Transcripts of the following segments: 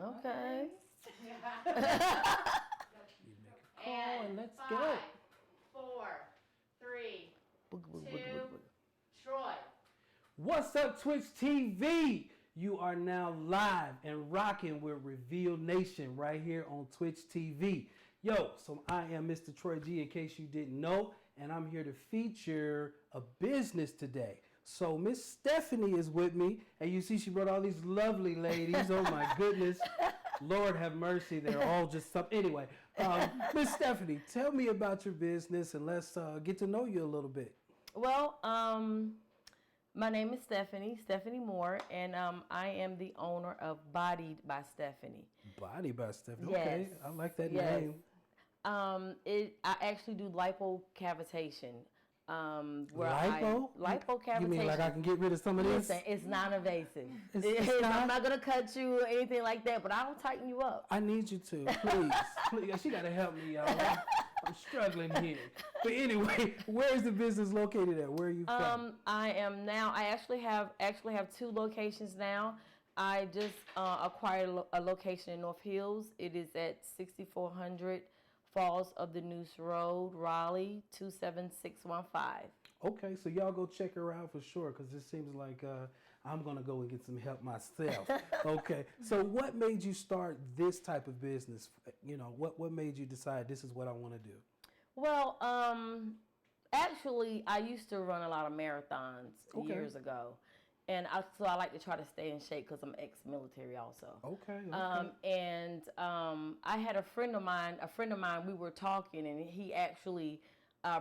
Okay. You make a call and let's go. 5, 4, 3, 2, Troy. What's up, Twitch TV? You are now live and rocking with Reveal Nation right here on Twitch TV. Yo, so I am Mr. Troy G, in case you didn't know, and I'm here to feature a business today. So Miss Stephany is with me, and you see she brought all these lovely ladies. Oh my goodness. Lord have mercy, they're all just something. Anyway, Miss Stephany, tell me about your business and let's get to know you a little bit. Well, my name is Stephany Moore, and I am the owner of Bodied by Stephany. Bodied by Stephany. Yes. Okay, I like that Yes. name. I actually do lipocavitation. Lipo? Lipocavitation. You mean like I can get rid of some of this? Listen, it's non-invasive. It's I'm not gonna cut you or anything like that, but I'll tighten you up. I need you to, please. Please. She got to help me, y'all. I'm struggling here. But anyway, where is the business located at? Where are you from? I actually have 2 locations now. I just acquired a location in North Hills. It is at 6400 Falls of the Noose Road, Raleigh, 27615. Okay, so y'all go check her out for sure, because it seems like I'm going to go and get some help myself. Okay, so what made you start this type of business? You know, what made you decide this is what I want to do? Well, actually, I used to run a lot of marathons years ago. And so I like to try to stay in shape because I'm ex-military also. Okay. I had a friend of mine, we were talking, and he actually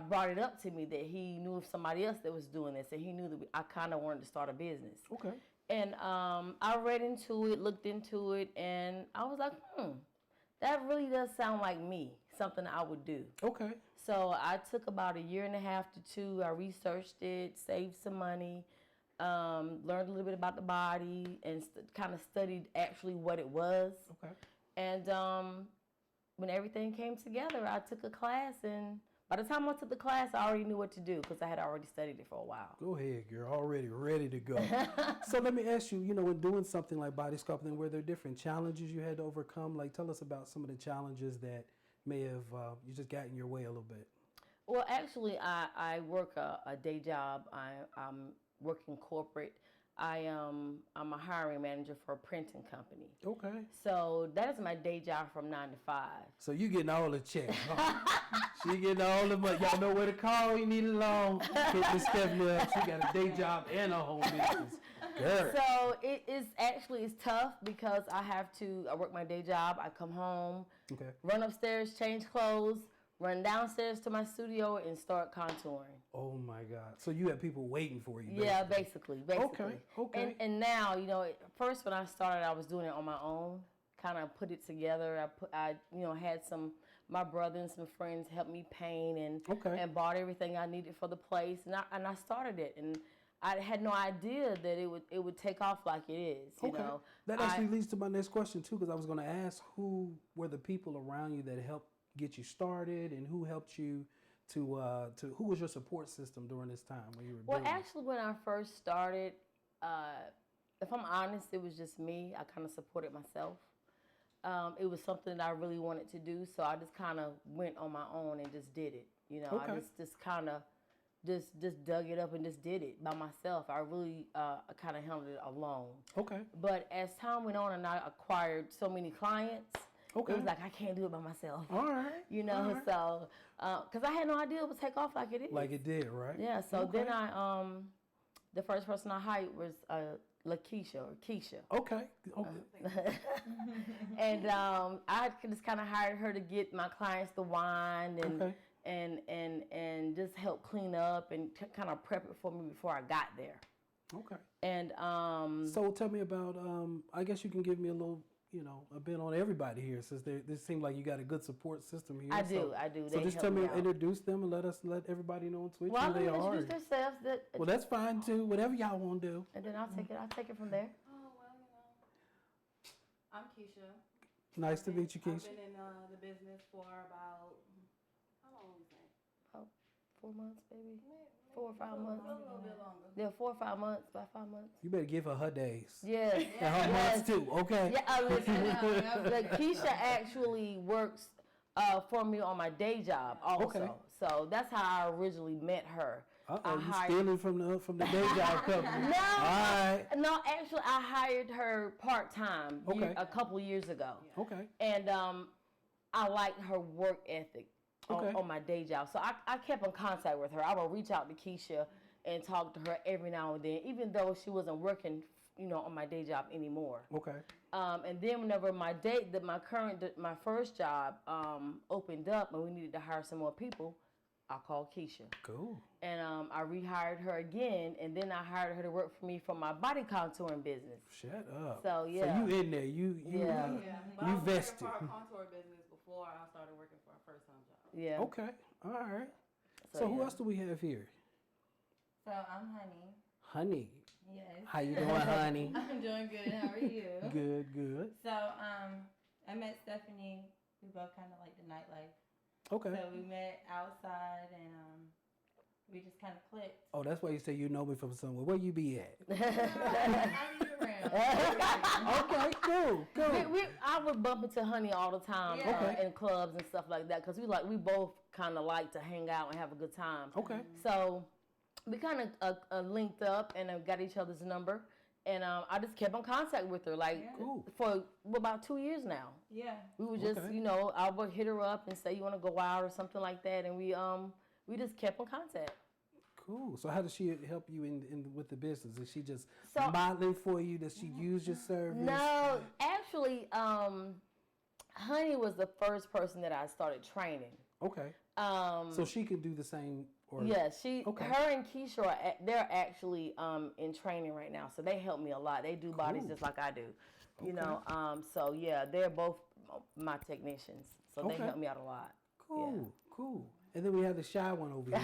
brought it up to me that he knew of somebody else that was doing this, and he knew that I kind of wanted to start a business. Okay. And I read into it, looked into it, and I was like, that really does sound like me, something I would do. Okay. So I took about 1.5 years to 2. I researched it, saved some money, learned a little bit about the body, and kind of studied actually what it was. Okay. And when everything came together, I took a class, and by the time I took the class, I already knew what to do because I had already studied it for a while. Go ahead, you're already ready to go. So let me ask you, when doing something like body sculpting, were there different challenges you had to overcome? Like, tell us about some of the challenges that may have you just got in your way a little bit. Well, actually, I work a day job. I'm working corporate. I'm a hiring manager for a printing company. Okay. So that is my day job from 9 to 5. So you getting all the checks. Huh? She getting all the money. Y'all know where to call. You need a loan. Hit Miss Stephany up. She got a day job and a home business. Good. So it's tough because I work my day job. I come home, run upstairs, change clothes, run downstairs to my studio and start contouring. Oh my God. So you had people waiting for you. Basically. Yeah, basically. Okay. And now, first when I started, I was doing it on my own, kind of put it together. I had my brother and some friends help me paint and bought everything I needed for the place. And I started it, and I had no idea that it would take off like it is. You know? That actually leads to my next question too, because I was going to ask who were the people around you that helped get you started, and who helped you to who was your support system during this time when you were doing actually when I first started, if I'm honest, it was just me. I kind of supported myself. It was something that I really wanted to do, so I just kind of went on my own and just did it. I just kind of just dug it up and just did it by myself. I really kind of handled it alone. Okay. But as time went on and I acquired so many clients, it was like I can't do it by myself. All right. So because I had no idea it would take off like it is. Like it did, right? Yeah. So then the first person I hired was LaKeisha or Keisha. Okay. And I just kind of hired her to get my clients the wine and just help clean up and kind of prep it for me before I got there. Okay. And so tell me about I guess you can give me a little a bit on everybody here, since this seems like you got a good support system here. I do. So just tell me, introduce them, and let everybody know on Twitch who they are. Introduce themselves. Well, that's fine too. Whatever y'all want to do. And then I'll take it from there. Oh well, I'm Keisha. Nice to meet you, Keisha. I've been in the business for about how long was that? About 4 months, maybe. 4 or 5 months. A little bit longer. Yeah, 4 or 5 months, about 5 months. You better give her days. Yes. And her months too, okay? Yeah, listen, like Keisha actually works for me on my day job also. Okay. So that's how I originally met her. Uh-oh, you stealing from the day job company. No, All right. no, actually I hired her part-time Okay. a couple years ago. Okay. And I liked her work ethic Okay. on my day job. So I kept in contact with her. I would reach out to Keisha and talk to her every now and then, even though she wasn't working, on my day job anymore. Okay. And then whenever my first job opened up and we needed to hire some more people, I called Keisha. Cool. And I rehired her again, and then I hired her to work for me for my body contouring business. Shut up. So, yeah. So you in there? You Yeah. But You I was vested. working for a contour business before I started working for a first-time job. Yeah. Okay. All right. So who yeah. else do we have here? So I'm Honey. Honey. Yes. How you doing, honey? I'm doing good. How are you? Good, good. So I met Stephany. We both kind of like the nightlife. Okay. So we met outside and we just kind of clicked. Oh, that's why you say you know me from somewhere. Where you be at? I be around. Okay, cool. I would bump into Honey all the time Yeah. Okay. in clubs and stuff like that because we both kind of like to hang out and have a good time. Okay. So we kind of linked up and got each other's number, and I just kept in contact with her Cool. for about 2 years now. Yeah. We would just Okay. I would hit her up and say you want to go out or something like that, and we just kept in contact. Cool. So how does she help you in with the business? Is she just So- modeling for you? Does she use your service? No, actually, Honey was the first person that I started training. Okay. So she could do the same. Or Yeah, Okay. her and Keisha they're actually in training right now, so they help me a lot. They do bodies Cool. just like I do, Okay. So yeah, they're both my technicians, so they Okay. help me out a lot. Cool. And then we have the shy one over here.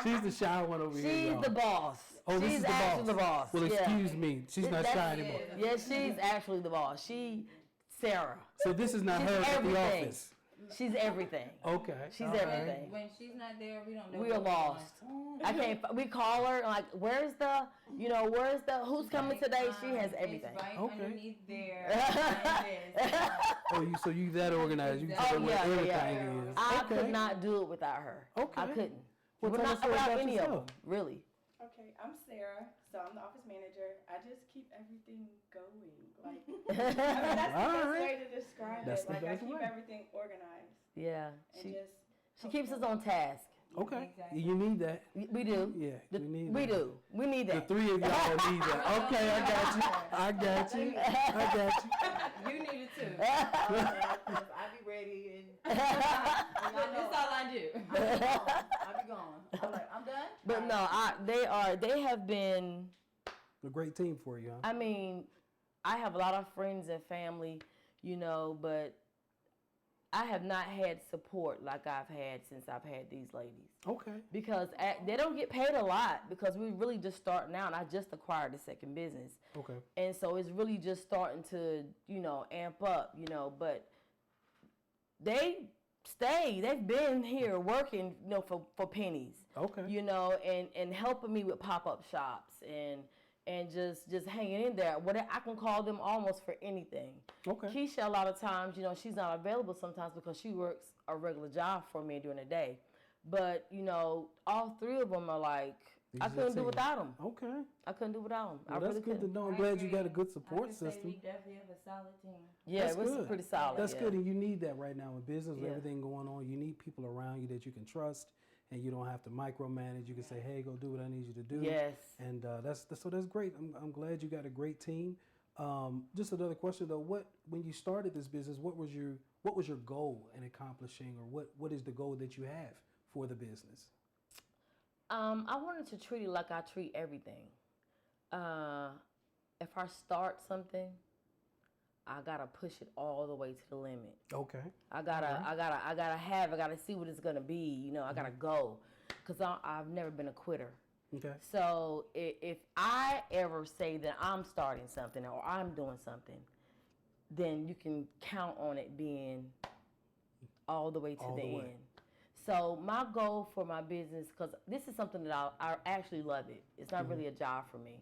She's the shy one over here. She's y'all. the boss. Oh, this She's is the actually the boss. Well, Yeah. excuse me. She's not That's- shy anymore. Yeah, she's actually the boss. Sarah. So this is not She's her at the everything. office. She's everything. Okay. She's all right. everything. When she's not there, we don't know. We are what we're lost. doing. I can't. We call her like, where's who's coming today? She has everything. It's right Okay. underneath there. and this. Oh, so you that organized? You Oh, tell her yeah, where yeah, everything is. I Okay. could not do it without her. Okay. I couldn't. Well, tell us Without about any of yourself. them, really. Okay, I'm Sarah, so I'm the office manager. I just keep everything going. Like, I mean, that's the All best right. way to describe That's it. the Like, I best keep way. everything organized Yeah, and she just. keeps us on task. Okay. Exactly. You need that. We do. Yeah, we need We that. do. We need The that. three of y'all need that. Okay, I got you. I got you. You need it too. I be ready and That's all I do. I be gone. I'm like, I'm done. But no, they have been. A great team for you, huh? I mean, I have a lot of friends and family, but I have not had support like I've had since I've had these ladies. Okay. Because they don't get paid a lot because we really just starting out. And I just acquired a second business. Okay. And so it's really just starting to, amp up, but they've been here working, for pennies, Okay. and helping me with pop-up shops and just hanging in there. I can call them almost for anything. Okay. Keisha, a lot of times, she's not available sometimes because she works a regular job for me during the day. But, all three of them are like, I These are couldn't do team. without them. Okay. I couldn't do without them. Well, I that's really good couldn't. to know. I'm I glad you got a agree. good I support can say system. we definitely have a solid team. Yeah, That's it was good. pretty solid. That's yeah. good, and you need that right now in business with Yeah. everything going on. You need people around you that you can trust, and you don't have to micromanage. You can say, "Hey, go do what I need you to do." Yes. And that's great. I'm glad you got a great team. Just another question though: when you started this business, what was your goal in accomplishing, or what is the goal that you have for the business? I wanted to treat it like I treat everything. If I start something, I gotta push it all the way to the limit. Okay. I gotta see what it's gonna be. I gotta go, cause I've never been a quitter. Okay. So if I ever say that I'm starting something or I'm doing something, then you can count on it being all the way to All the the way. end. So my goal for my business, because this is something that I actually love it. It's not really a job for me.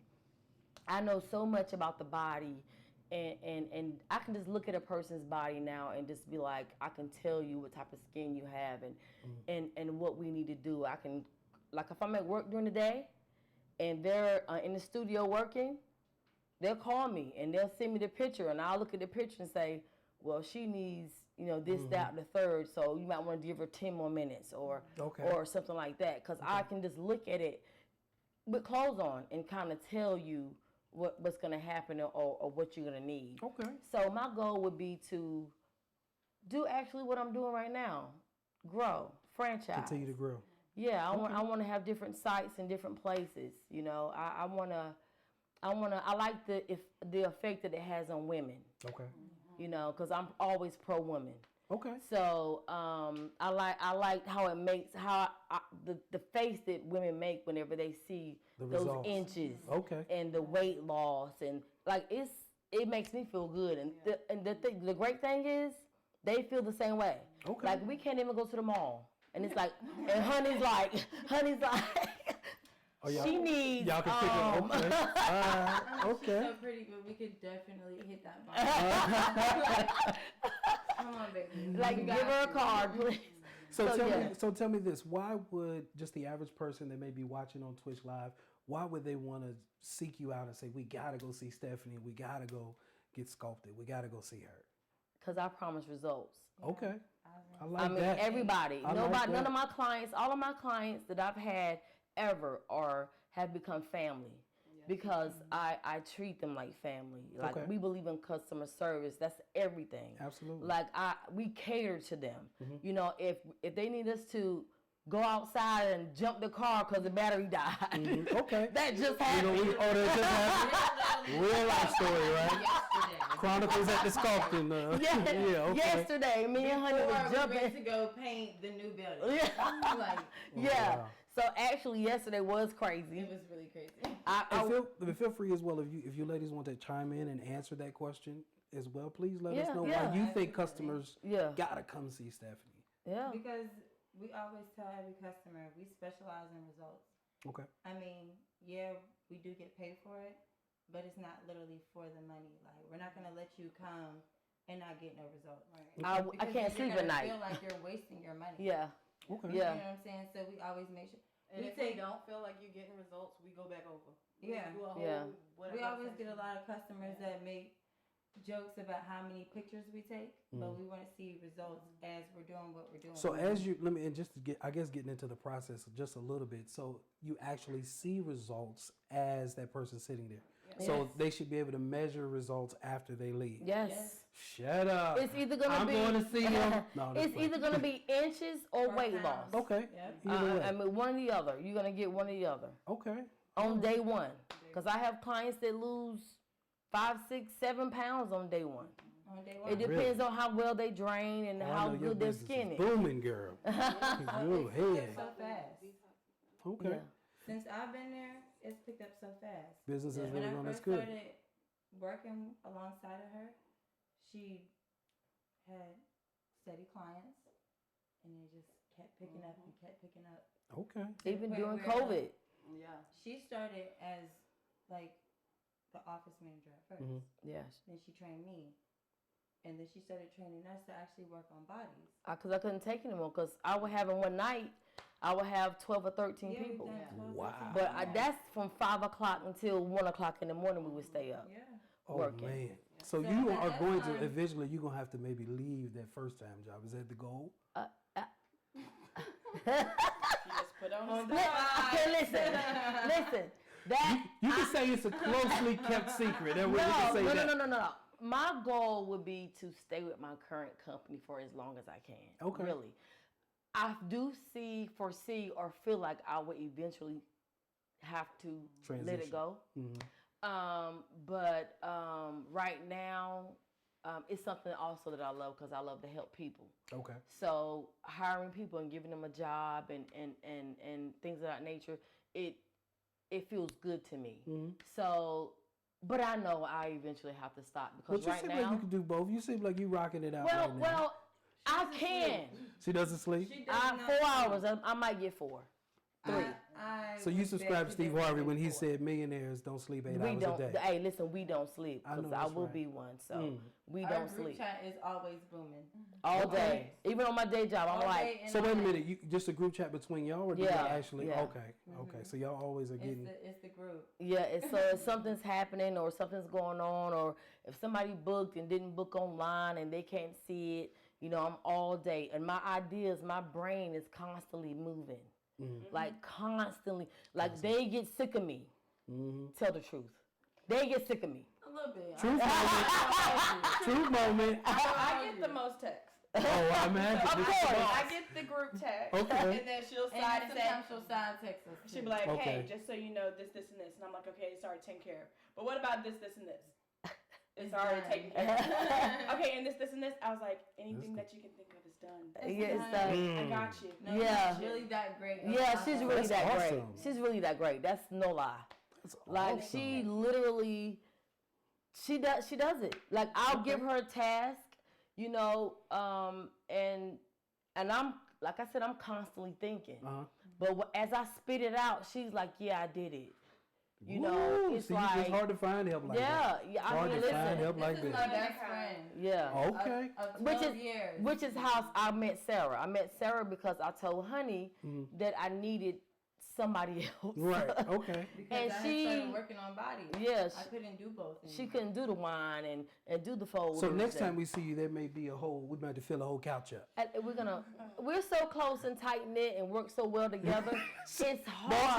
I know so much about the body, and I can just look at a person's body now and just be like, I can tell you what type of skin you have and what we need to do. I can, like if I'm at work during the day and they're in the studio working, they'll call me and they'll send me the picture, and I'll look at the picture and say, well, she needs, this, that, the third, so you might want to give her 10 more minutes or something like that, because I can just look at it with clothes on and kind of tell you what's going to happen or what you're going to need. Okay. So my goal would be to do actually what I'm doing right now, grow, franchise. Continue to grow. Yeah, I want to have different sites in different places. I like the effect that it has on women. Okay. Because I'm always pro woman. Okay. So I like how it makes the face that women make whenever they see those results. inches. Okay. And the weight loss, and like it makes me feel good. And the great thing is they feel the same way. Okay. Like we can't even go to the mall, and it's like, and honey's like. Oh, she needs. Y'all can pick it up. Okay. So pretty, but we could definitely hit that bar. Come on, baby. Like, give her a card, please. So tell me this: why would just the average person that may be watching on Twitch Live, why would they want to seek you out and say, "We gotta go see Stephany. We gotta go get sculpted. We gotta go see her"? Because I promise results. Okay. I like that. Everybody. Nobody. None of my clients. All of my clients that I've had ever have become family. Because I treat them like family. Like we believe in customer service. That's everything. Absolutely. Like we cater to them. If they need us to go outside and jump the car because the battery died. Okay. That just happened. That just happened. Real life story, right? Yesterday. Chronicles at the sculpting. Okay. Yesterday, me and Honey was We jumping. went to go paint the new building. Yeah. Wow. So actually, yesterday was crazy. It was really crazy. Feel free as well if you ladies want to chime in and answer that question as well. Please let us know why you think customers gotta come see Stephany. Yeah. Because we always tell every customer we specialize in results. Okay. I mean, we do get paid for it, but it's not literally for the money. Like, we're not gonna let you come and not get no results. Right. I can't sleep at night. Feel like you're wasting your money. Yeah. Okay. Yeah. You know what I'm saying? So we always make sure. And if we don't feel like you're getting results, we go back over. Yeah. We always get a lot of customers that make jokes about how many pictures we take, but we want to see results as we're doing what we're doing. So getting into the process just a little bit. So you actually see results as that person sitting there. Yes. So they should be able to measure results after they leave. Yes. Shut up. It's either gonna be. I'm going to see them. No, it's either gonna be inches or weight loss. Okay. Yep. Either way. I mean, one or the other. You're gonna get one or the other. Okay. On day one, because I have clients that lose 5, 6, 7 pounds on day one. On day one. It depends on how well they drain and how good their skin is. Booming, girl. Go ahead. So fast. Okay. Yeah. Since I've been there, it's picked up so fast. Business is When really I going. That's first good. started working alongside of her, she had steady clients, and it just kept picking up and kept picking up. Okay. Even Wait, during where, COVID. Yeah. She started as like the office manager at first. Yes. Then she trained me, and then she started training us to actually work on bodies. Because I couldn't take anymore. Because I would have in one night, I would have 12 or 13 Yeah, people. we've done 12, Wow. 13. But that's from 5 o'clock until 1 o'clock in the morning. We would stay up. Yeah. Working. Oh man. So So you at are that going to time- eventually. You're gonna have to maybe leave that first time job. Is that the goal? She just put on the Okay, listen. That You can say it's a closely kept secret. We can say that. No. My goal would be to stay with my current company for as long as I can. Okay. Really. I do foresee, or feel like I would eventually have to let Transition. it go. Mhm. But right now, it's something also that I love because I love to help people. Okay. So hiring people and giving them a job and things of that nature, it feels good to me. Mhm. So, but I know I eventually have to stop because But you right seem now, like you can do both. You seem like you rocking it out right now. well, I can. She doesn't sleep? She does not 4 sleep. hours. I might get 4. 3. So you subscribe to Steve Harvey when he said millionaires don't sleep 8 hours a day. Hey, listen, we don't sleep I know because I that's will right. be one. So we Our don't group sleep chat is always booming. all day. Even on my day job, I'm All like, day and So wait a night. minute, you just a group chat between y'all, or do y'all Yeah, actually? yeah. Okay. So y'all always are getting. It's the group. yeah. So if something's happening or something's going on, or if somebody booked and didn't book online and they can't see it, I'm all day. And my ideas, my brain is constantly moving. Like constantly. Like they get sick of me. Tell the truth. They get sick of me. A little bit. Truth moment. Truth moment. I get the most texts. Oh, I imagine. Of This is course. the boss. I get the group text. Okay. And then she'll And side and say, sometimes she'll side text us. she'll too. be like, Okay. hey, just so you know, this, and this. And I'm like, okay, it's already taken care of. But what about this, and this? It's already done. taken care of. Okay, and this, and this. I was like, anything that you can think of is done. Yeah, it's I got you. No, Yeah. she's really that great. Yeah, she's really That's that great. awesome. She's really that great. That's no lie. That's Like awesome. she literally, she does it. Like I'll give her a task, and I'm like I said, I'm constantly thinking. But as I spit it out, she's like, yeah, I did it. Woo, It's see, like it's hard to find help like that. yeah. It's hard to find help This like is this. my best friend. Yeah. Okay. Of Which 12 is years. which is how I met Sarah. I met Sarah because I told Honey that I needed somebody else. Right. Okay. Because and I had she- started working on bodies. Yeah, I couldn't do both. she couldn't do the wine and do the folders. So next and- time we see you, there may be we might have to fill a whole couch up. we're so close and tight knit and work so well together. It's Boss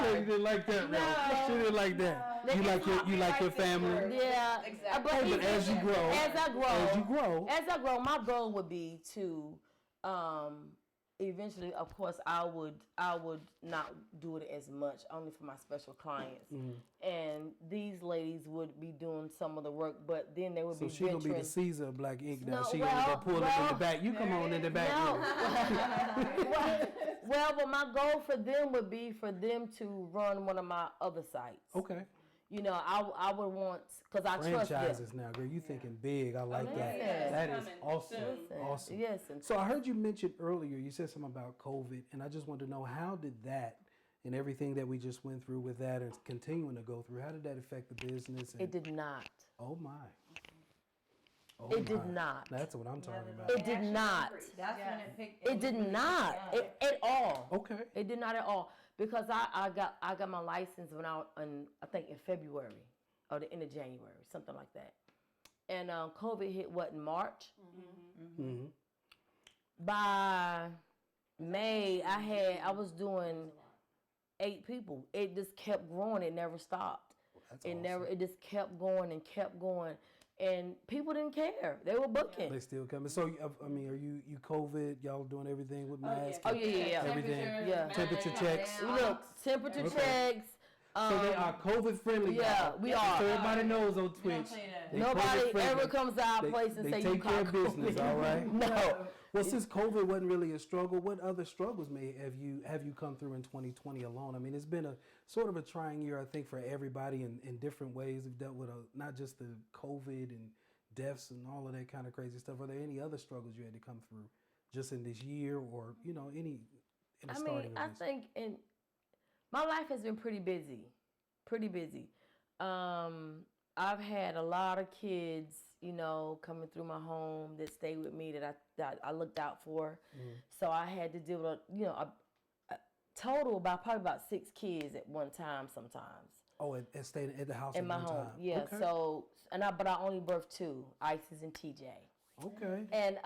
lady hard. didn't like that, bro. She didn't like that. No. You like your family. Yeah, Exactly. But as you grow, as I grow, my goal would be to, eventually, of course, I would not do it as much, only for my special clients, and these ladies would be doing some of the work, but then they would So be she gonna be the venturing. Caesar of Black Ink now. No, She gonna go pull up in the well, back. You come on in the back. Well, but my goal for them would be for them to run one of my other sites. Okay. I would want, because I trust them. Franchises now, girl. You thinking big. I like that. listen. That is Coming awesome. soon. Awesome. Yes. And So I heard you mention earlier, you said something about COVID, and I just wanted to know, how did that and everything that we just went through with that and continuing to go through, how did that affect the business? And, it did not. Oh my. Oh It did my. not. That's what I'm talking about. It did not. That's when it picked. It did not. At all. Okay. It did not at all. Because I got my license when I think in February or the end of January, something like that. And COVID hit in March? Mm-hmm. By May, I was doing 8 people. It just kept growing. It never stopped. That's It awesome. It just kept going and kept going. And people didn't care. They were booking. They still coming. So, I mean, are you COVID? Y'all doing everything with masks? Oh, yeah. Everything. Yeah. Temperature checks. Look, temperature Okay. checks. So they are COVID friendly. Yeah, y'all. we are. So everybody knows on Twitch. They Nobody COVID-friendly. ever comes to our place and they say you take care caught of business, COVID. all right? No. Well, since COVID wasn't really a struggle, what other struggles have you come through in 2020 alone? I mean, it's been a sort of a trying year, I think, for everybody in different ways. We've dealt with not just the COVID and deaths and all of that kind of crazy stuff. Are there any other struggles you had to come through just in this year, or any in the starting of this? I think my life has been pretty busy. I've had a lot of kids, coming through my home that stayed with me that I looked out for. So I had to deal with, a total probably about 6 kids at one time sometimes. Oh, and staying at the house In at my one home, time. yeah. Okay. So, but I only birthed 2, Isis and TJ. Okay. And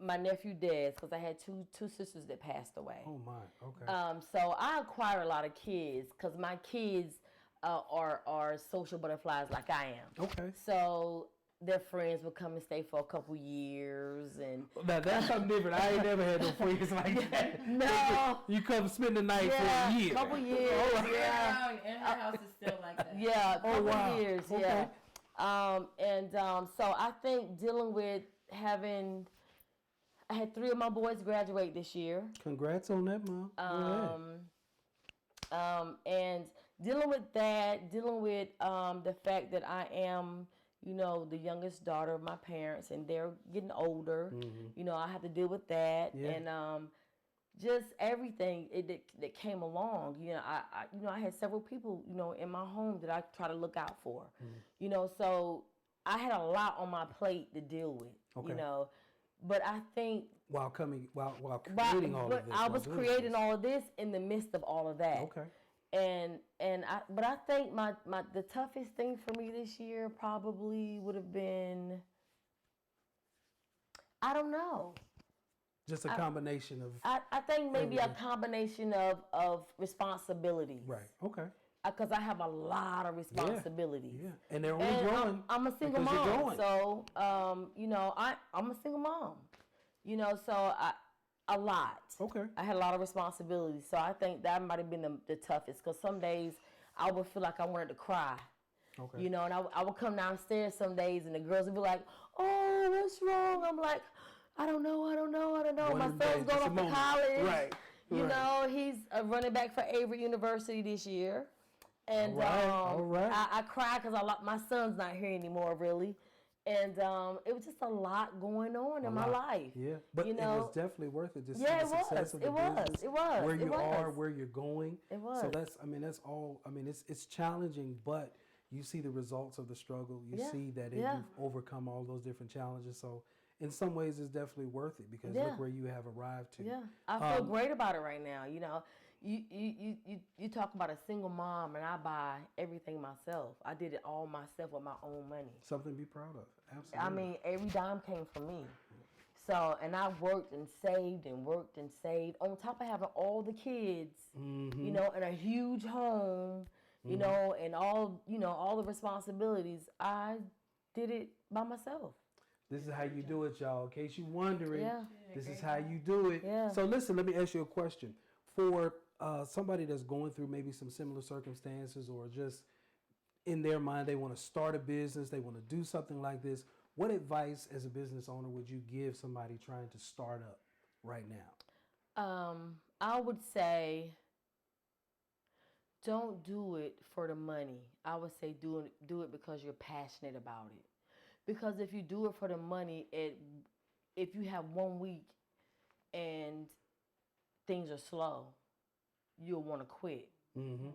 my nephew Des, because I had two sisters that passed away. Oh my. Okay. So I acquire a lot of kids because my kids are social butterflies like I am. Okay. So their friends would come and stay for a couple years, and Now that's something different. I ain't never had no friends like that. No. You come spend the night for a year. couple years, yeah, And her house is still like that. yeah, couple wow. years, Okay. yeah. So I think dealing with I had 3 of my boys graduate this year. Congrats on that, Mom. And dealing with that, dealing with the fact that I am you know, the youngest daughter of my parents, and they're getting older. Mhm. You know, I have to deal with that, Yeah. and just everything that came along. You know, I had several people, you know, in my home that I try to look out for. Mhm. You know, so I had a lot on my plate to deal with. Okay. You know, but I think While creating all of this. I while was doing creating this. all of this in the midst of all of that. Okay. But I think the toughest thing for me this year probably would have been, I don't know. Just a combination of. I think maybe a everything. combination of responsibilities. Right. Okay. Because I have a lot of responsibilities. Yeah. And they're only And growing. I'm a single because you're mom, growing. so you know, I'm a single mom. You know, so a lot. Okay. I had a lot of responsibilities, so I think that might have been the toughest. Because some days I would feel like I wanted to cry. Okay. You know, and I would come downstairs some days, and the girls would be like, "Oh, what's wrong?" I'm like, I don't know. One My of the son's days, going just a off to moment. college. Right. You Right. know, he's a running back for Avery University this year. And All right. I cried because my son's not here anymore, really. And it was just a lot going on in my life. Yeah, but you it know, was definitely worth it. Just yeah, see the success of the business, it was, where you are, was. where you're going. It was. So that's all. I mean, it's challenging, but you see the results of the struggle. You Yeah. see that Yeah. you've overcome all those different challenges. So in some ways, it's definitely worth it because Yeah. look where you have arrived to. Yeah, I feel great about it right now. You know, you talk about a single mom, and I buy everything myself. I did it all myself with my own money. Something to be proud of. Absolutely. I mean, every dime came from me. So, and I worked and saved and worked and saved on top of having all the kids, Mm-hmm. you know, and a huge home, you know, and all the responsibilities. I did it by myself. This is how you do it, y'all. In case you're wondering, Yeah. this is how you do it. Yeah. So listen, let me ask you a question. For somebody that's going through maybe some similar circumstances or just in their mind, they want to start a business, they want to do something like this, what advice as a business owner would you give somebody trying to start up right now? I would say don't do it for the money. I would say do it because you're passionate about it. Because if you do it for the money, if you have 1 week and things are slow, you'll want to quit. Mm-hmm.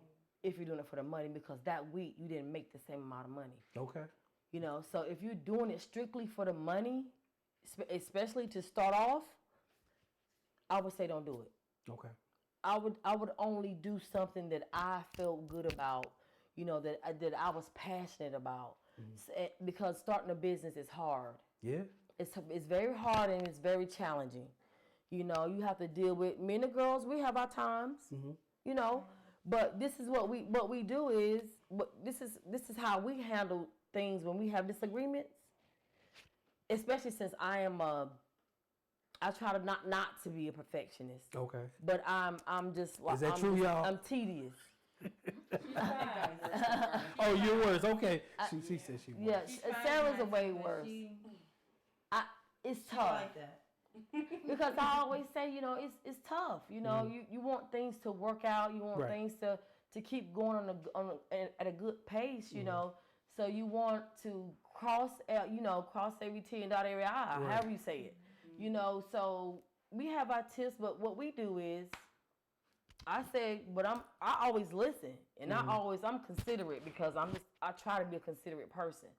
If you're doing it for the money, because that week you didn't make the same amount of money. Okay. You know, so if you're doing it strictly for the money, especially to start off, I would say don't do it. Okay. I would only do something that I felt good about, you know, that I was passionate about. Because starting a business is hard. Yeah. It's very hard and it's very challenging. You know, you have to deal with, me and the girls, we have our times, you know, but this is what we do is, this is how we handle things when we have disagreements. Especially since I try to not to be a perfectionist. Okay. But I'm just like, Is that true, y'all? I'm tedious. Oh, you're worse. Okay. She said she was. Yeah, She's trying Sarah's not a way to, but worse. It's She tough. like that. Because I always say, you know, it's tough. You know, you want things to work out. You want Right. things to keep going at a good pace. You know, so you want to cross every T and dot every I, Right. however you say it. You know, so we have our tips, but what we do is, I always listen, and I'm considerate because I try to be a considerate person.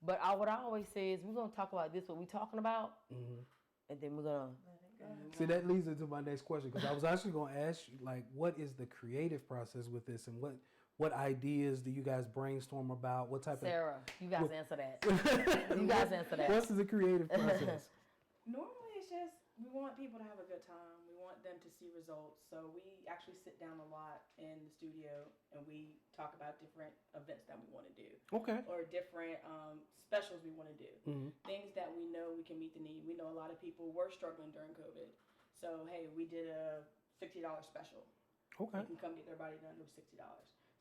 But what I always say is, we're gonna talk about this, what we're talking about, and then we're gonna. See, that leads into my next question because I was actually going to ask you, like, what is the creative process with this, and what ideas do you guys brainstorm about? What type Sarah, you guys answer that. of You guys answer that. What's the creative process? Normally, it's just we want people to have a good time. We want them to see results. So we actually sit down a lot in the studio and we talk about different events that we want to do. Okay. Or different specials we want to do. Mm-hmm. Things that we know we can meet the need. We know a lot of people were struggling during COVID. So, hey, we did a $60 special. Okay. You can come get their body done. It was $60.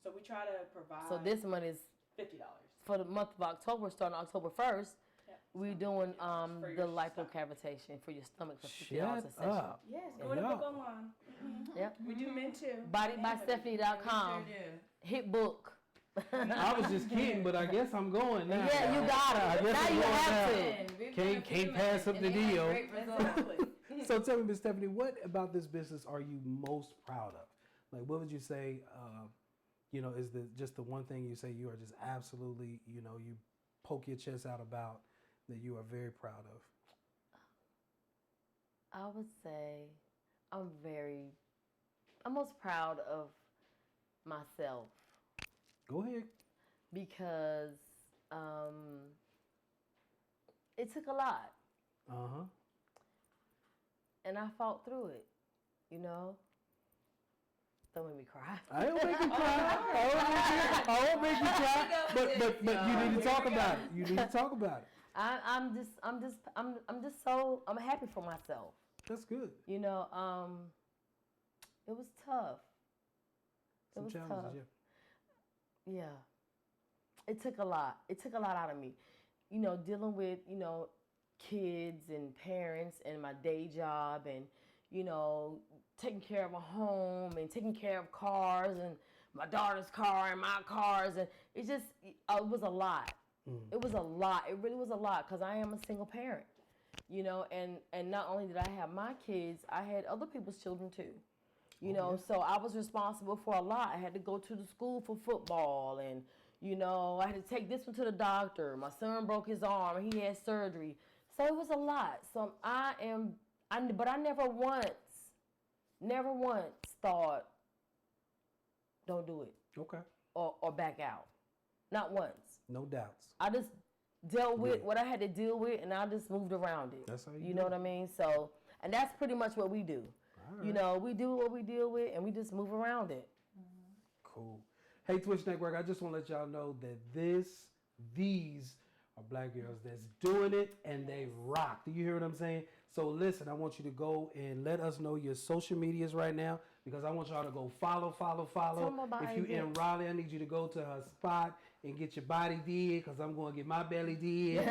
So we try to provide So this month is $50. for the month of October, starting October 1st. Yeah. We're doing For the your lipocavitation for your stomach for $50 Shut a session. up. Yes, go to Yeah. book online. Yep. We do men too. BodiedByStephany.com. Sure do. Hit book. I was just kidding, but I guess I'm going now. Yeah, you gotta. I guess Now I'm you going have now. to. Can't pass up the deal. Exactly. So tell me, Miss Stephany, what about this business are you most proud of? Like, what would you say, is just the one thing you say you are just absolutely, you poke your chest out about that you are very proud of? I would say I'm most proud of myself Go ahead. because it took a lot Uh-huh. and I fought through it, Don't make me cry. I don't make you cry. I won't make you cry. But you need to talk about it. You need to talk about it. I'm happy for myself. That's good. It was tough. Some was challenges, tough. Yeah. It took a lot. It took a lot out of me. Dealing with, kids and parents and my day job and, taking care of a home and taking care of cars and my daughter's car and my cars. And it was a lot. It was a lot. It really was a lot because I am a single parent, and not only did I have my kids, I had other people's children too. So I was responsible for a lot. I had to go to the school for football and, I had to take this one to the doctor. My son broke his arm. He had surgery. So it was a lot. So but I never once thought, don't do it. Okay. Or back out. Not once. No doubts. I just dealt with what I had to deal with and I just moved around it. That's how you You do know it. what I mean? So, and that's pretty much what we do. All right. We do what we deal with and we just move around it. Cool. Hey, Twitch Network, I just want to let y'all know that these are black girls that's doing it and they rock. Do you hear what I'm saying? So listen, I want you to go and let us know your social medias right now because I want y'all to go follow. Tell 'em about If you in events. Raleigh, I need you to go to her spot and get your body did because I'm going to get my belly did.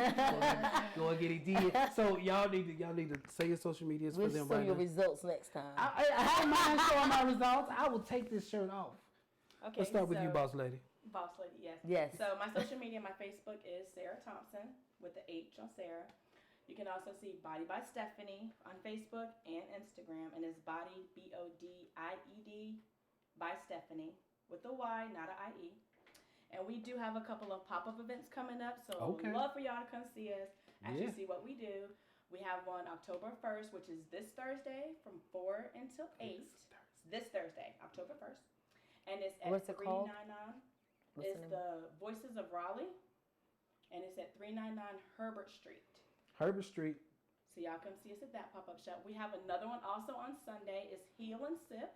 Go and get it did. So y'all need to say your social medias We'll for them show right your now. results next time. I don't mind showing my results. I will take this shirt off. Okay, Let's start with you, so- boss lady. Boss lady, yes. Yes. So my social media, my Facebook is Sarah Thompson with the H on Sarah. You can also see Bodied by Stephany on Facebook and Instagram, and it's Bodied BODIED by Stephany with a Y, not an IE. And we do have a couple of pop-up events coming up, so Okay. love for y'all to come see us, actually Yeah. see what we do. We have one October 1st, which is this Thursday from 4 until 8. This Thursday, October 1st. And it's at What's it called? 399. What's It's the name? the Voices of Raleigh, and it's at 399 Herbert Street. Herbert Street. So y'all come see us at that pop-up shop. We have another one also on Sunday. It's Heal and Sip.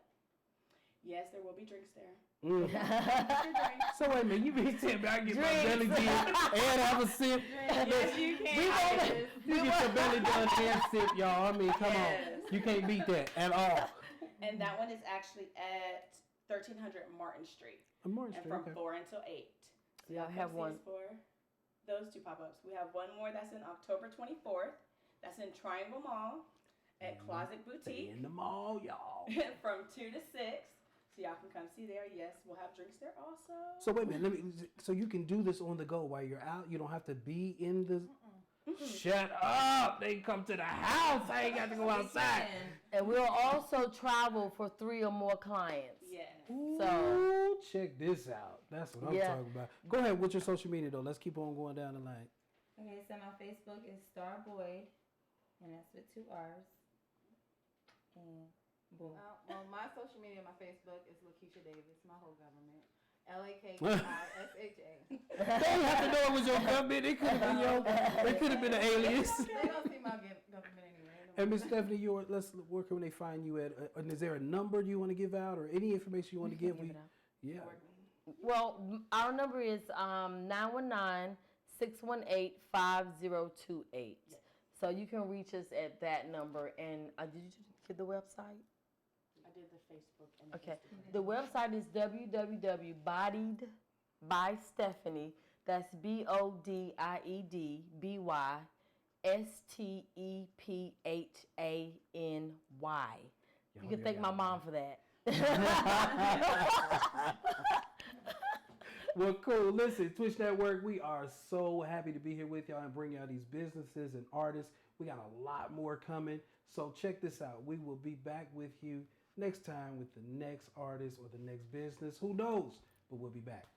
Yes, there will be drinks there. Mm. Get your drink. So wait a minute, you mean tell me I get my Drinks. belly did and have a sip? Yes, you can. You get your belly done and sip, y'all. I mean, come Yes. on. You can't beat that at all. And that one is actually at 1300 Martin Street. Morning And Street, from okay. 4 until 8. So Y'all come have see one. us for those two pop-ups. We have one more that's in October 24th. That's in Triangle Mall at Closet Stay Boutique. in the mall, y'all. From 2 to 6. So y'all can come see there. Yes, we'll have drinks there also. So wait a minute, so you can do this on the go while you're out. You don't have to be in the. Shut up! They come to the house. I ain't got to go outside. And we'll also travel for 3 or more clients. Yes. Ooh, check this out. That's what I'm Yeah. talking about. Go ahead with your social media though. Let's keep on going down the line. Okay, so my Facebook is Star Boyd, and that's with 2 R's. And boom. Well, my social media, my Facebook is Lakeisha Davis, my whole government. LAKISHA. They didn't have to know it was your government. It could have been it could have been an alias. They don't see my government anyway. And Miss Stephany, where can they find you at? And is there a number you want to give out or any information you want to give? Give it out. Yeah. Well, our number is 919-618-5028. So you can reach us at that number. And did you get the website? I did the Facebook and the Okay. Instagram. The website is www.bodiedbystephany. That's BODIEDBYSTEPHANY. You can thank my mom for that. Well, cool. Listen, Twitch Network, we are so happy to be here with y'all and bring y'all these businesses and artists. We got a lot more coming. So check this out. We will be back with you next time with the next artist or the next business. Who knows? But we'll be back.